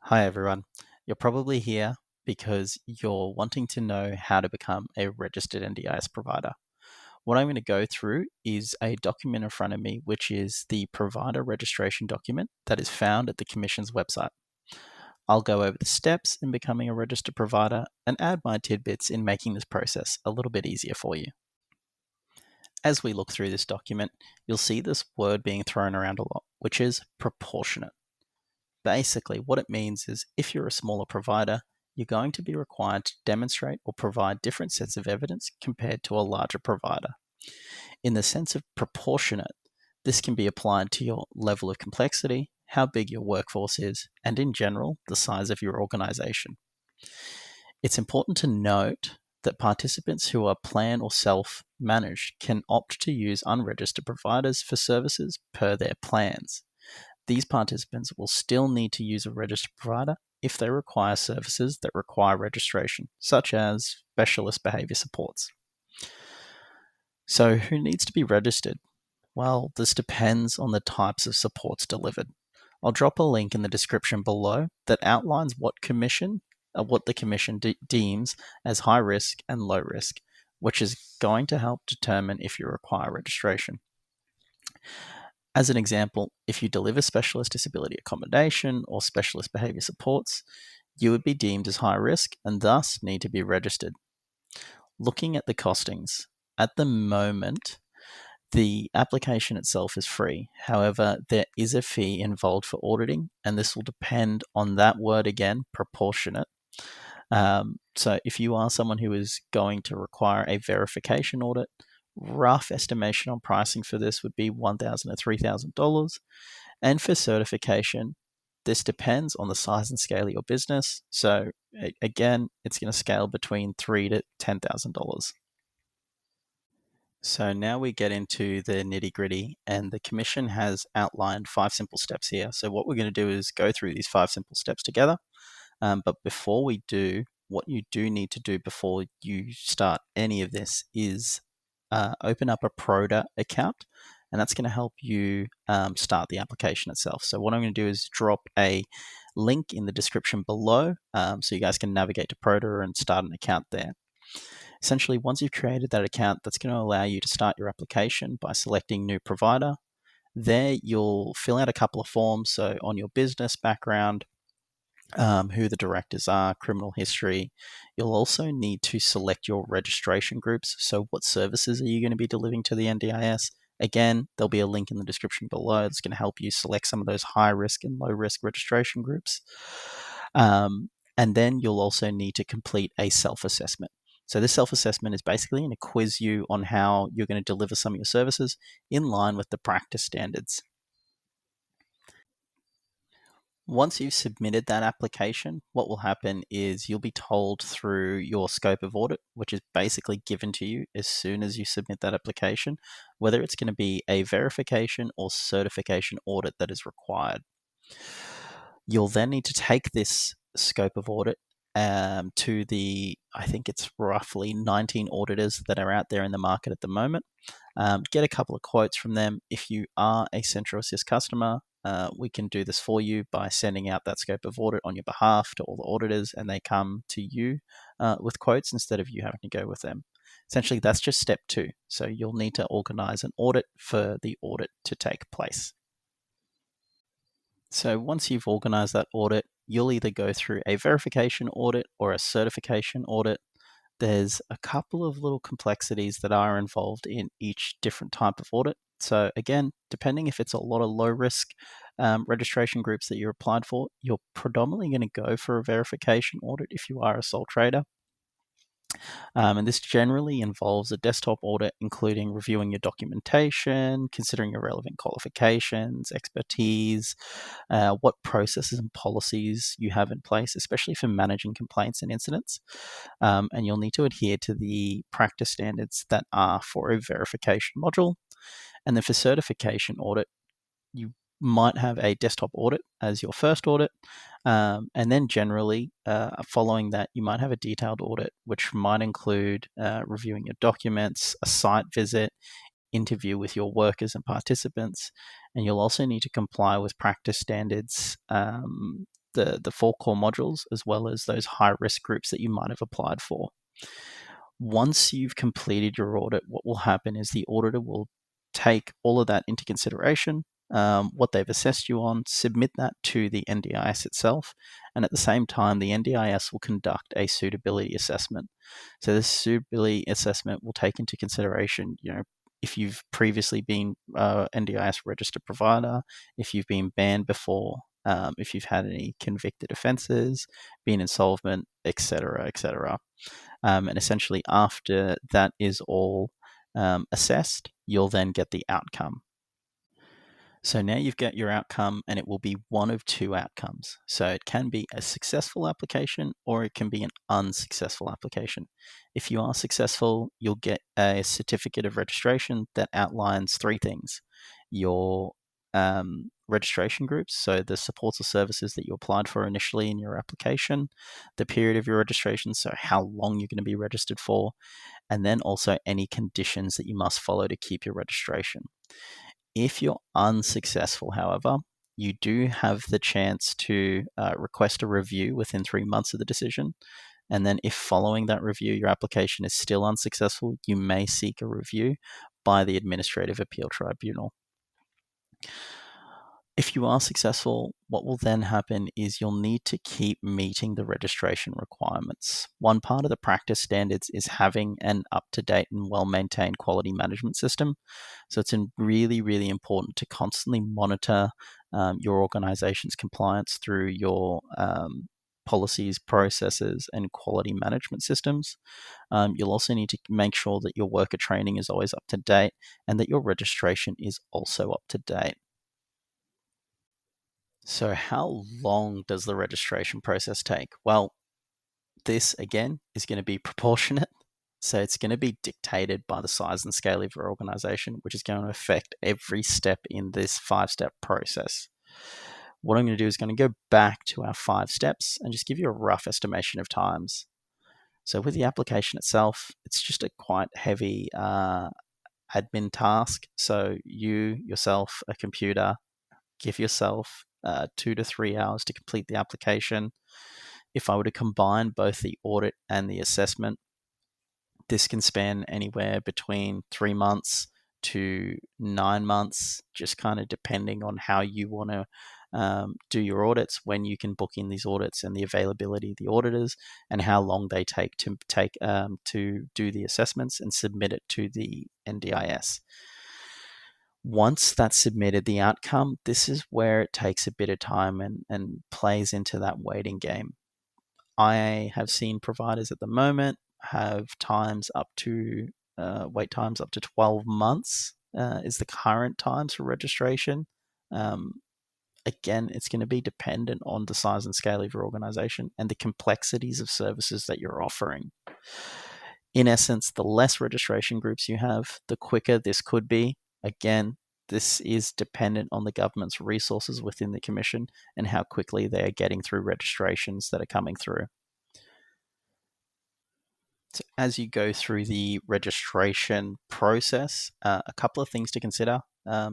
Hi everyone. You're probably here because you're wanting to know how to become a registered NDIS provider. What I'm going to go through is a document in front of me, which is the provider registration document that is found at the Commission's website. I'll go over the steps in becoming a registered provider and add my tidbits in making this process a little bit easier for you. As we look through this document, you'll see this word being thrown around a lot, which is proportionate. Basically, what it means is if you're a smaller provider, you're going to be required to demonstrate or provide different sets of evidence compared to a larger provider. In the sense of proportionate, this can be applied to your level of complexity, how big your workforce is, and in general, the size of your organization. It's important to note that participants who are plan or self-managed can opt to use unregistered providers for services per their plans. These participants will still need to use a registered provider if they require services that require registration, such as specialist behavior supports. So, who needs to be registered? Well, this depends on the types of supports delivered. I'll drop a link in the description below that outlines what the commission deems as high risk and low risk, which is going to help determine if you require registration. As an example, if you deliver specialist disability accommodation or specialist behavior supports, you would be deemed as high risk and thus need to be registered. Looking at the costings, at the moment, the application itself is free. However, there is a fee involved for auditing, and this will depend on that word again, proportionate. So if you are someone who is going to require a verification audit, rough estimation on pricing for this would be $1,000 to $3,000. And for certification, this depends on the size and scale of your business. So again, it's going to scale between $3,000 to $10,000. So now we get into the nitty gritty, and the Commission has outlined 5 simple steps here. So what we're going to do is go through these 5 simple steps together. But before we do, what you do need to do before you start any of this is open up a Proda account, and that's going to help you start the application itself. So what I'm going to do is drop a link in the description below so you guys can navigate to Proda and start an account there. Essentially, once you've created that account, that's going to allow you to start your application by selecting new provider. There, you'll fill out a couple of forms, so on your business background, who the directors are, criminal history. You'll also need to select your registration groups. So, what services are you going to be delivering to the NDIS? Again, there'll be a link in the description below that's going to help you select some of those high risk and low risk registration groups. And then you'll also need to complete a self assessment. So, this self assessment is basically going to quiz you on how you're going to deliver some of your services in line with the practice standards. Once you've submitted that application, what will happen is you'll be told through your scope of audit, which is basically given to you as soon as you submit that application, whether it's going to be a verification or certification audit that is required. You'll then need to take this scope of audit to I think it's roughly 19 auditors that are out there in the market at the moment. Get a couple of quotes from them. If you are a Centro Assist customer, we can do this for you by sending out that scope of audit on your behalf to all the auditors, and they come to you with quotes instead of you having to go with them. Essentially, that's just step 2. So you'll need to organize an audit for the audit to take place. So once you've organized that audit, you'll either go through a verification audit or a certification audit. There's a couple of little complexities that are involved in each different type of audit. So again, depending if it's a lot of low risk registration groups that you're applied for, you're predominantly going to go for a verification audit if you are a sole trader. And this generally involves a desktop audit, including reviewing your documentation, considering your relevant qualifications, expertise, what processes and policies you have in place, especially for managing complaints and incidents. And you'll need to adhere to the practice standards that are for a verification module. And then for certification audit, you might have a desktop audit as your first audit. And then generally, following that, you might have a detailed audit, which might include reviewing your documents, a site visit, interview with your workers and participants. And you'll also need to comply with practice standards the four core modules, as well as those high risk groups that you might have applied for. Once you've completed your audit, what will happen is the auditor will take all of that into consideration, what they've assessed you on, submit that to the NDIS itself, and at the same time, the NDIS will conduct a suitability assessment. So this suitability assessment will take into consideration, if you've previously been NDIS registered provider, if you've been banned before, if you've had any convicted offences, been insolvent, etc., etc. And essentially, after that is all assessed, you'll then get the outcome. So now you've got your outcome, and it will be one of two outcomes. So it can be a successful application or it can be an unsuccessful application. If you are successful, you'll get a certificate of registration that outlines three things: your registration groups, so the supports or services that you applied for initially in your application, the period of your registration, so how long you're going to be registered for, and then also any conditions that you must follow to keep your registration. If you're unsuccessful, however, you do have the chance to request a review within 3 months of the decision. And then, if following that review your application is still unsuccessful, you may seek a review by the Administrative Appeal Tribunal. If you are successful, what will then happen is you'll need to keep meeting the registration requirements. One part of the practice standards is having an up-to-date and well-maintained quality management system. So it's really, really important to constantly monitor your organization's compliance through your policies, processes, and quality management systems. You'll also need to make sure that your worker training is always up to date and that your registration is also up to date. So, how long does the registration process take? Well, this again is going to be proportionate. So, it's going to be dictated by the size and scale of your organization, which is going to affect every step in this 5-step process. What I'm going to do is going to go back to our 5 steps and just give you a rough estimation of times. So, with the application itself, it's just a quite heavy admin task. So, you yourself, a computer, give yourself 2 to 3 hours to complete the application. If I were to combine both the audit and the assessment, this can span anywhere between 3 months to 9 months, just kind of depending on how you want to do your audits, when you can book in these audits, and the availability of the auditors, and how long they take to do the assessments and submit it to the NDIS. Once that's submitted, the outcome, this is where it takes a bit of time and plays into that waiting game. I have seen providers at the moment have wait times up to 12 months is the current times for registration. Again, it's going to be dependent on the size and scale of your organization and the complexities of services that you're offering. In essence, the less registration groups you have, the quicker this could be. Again, this is dependent on the government's resources within the Commission and how quickly they are getting through registrations that are coming through. So as you go through the registration process, a couple of things to consider.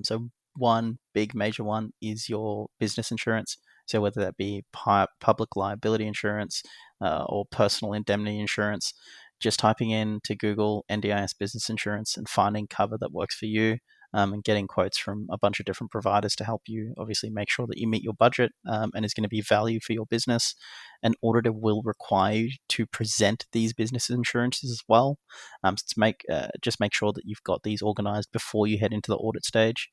So one big major one is your business insurance. So whether that be public liability insurance or personal indemnity insurance, just typing in to Google NDIS business insurance and finding cover that works for you, and getting quotes from a bunch of different providers to help you obviously make sure that you meet your budget and is going to be value for your business. An auditor will require you to present these business insurances as well. Just make sure that you've got these organized before you head into the audit stage.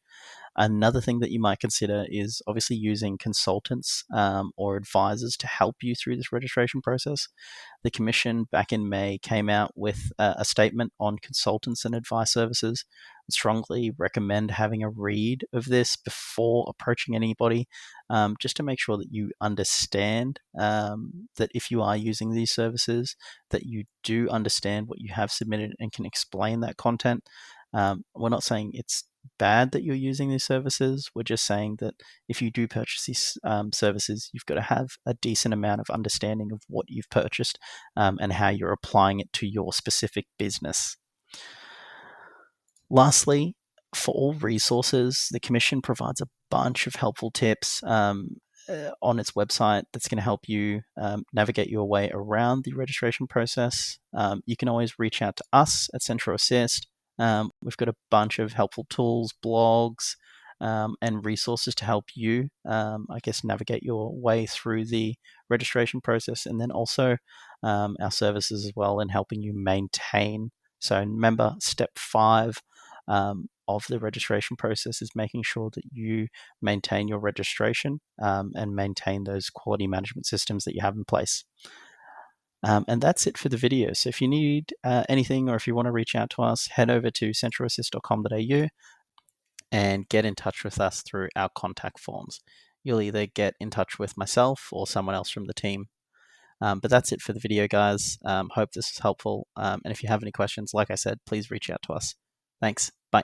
Another thing that you might consider is obviously using consultants or advisors to help you through this registration process. The Commission back in May came out with a statement on consultants and advice services. I strongly recommend having a read of this before approaching anybody, just to make sure that you understand that if you are using these services, that you do understand what you have submitted and can explain that content. We're not saying it's bad that you're using these services. We're just saying that if you do purchase these services, you've got to have a decent amount of understanding of what you've purchased and how you're applying it to your specific business. Lastly, for all resources, the Commission provides a bunch of helpful tips. on its website that's going to help you navigate your way around the registration process. You can always reach out to us at Centro Assist. We've got a bunch of helpful tools, blogs, and resources to help you, navigate your way through the registration process, and then also our services as well in helping you maintain. So remember, step 5 of the registration process is making sure that you maintain your registration and maintain those quality management systems that you have in place. And that's it for the video. So if you need anything, or if you want to reach out to us, head over to centroassist.com.au and get in touch with us through our contact forms. You'll either get in touch with myself or someone else from the team. But that's it for the video, guys. Hope this is helpful. And if you have any questions, like I said, please reach out to us. Thanks. Bye.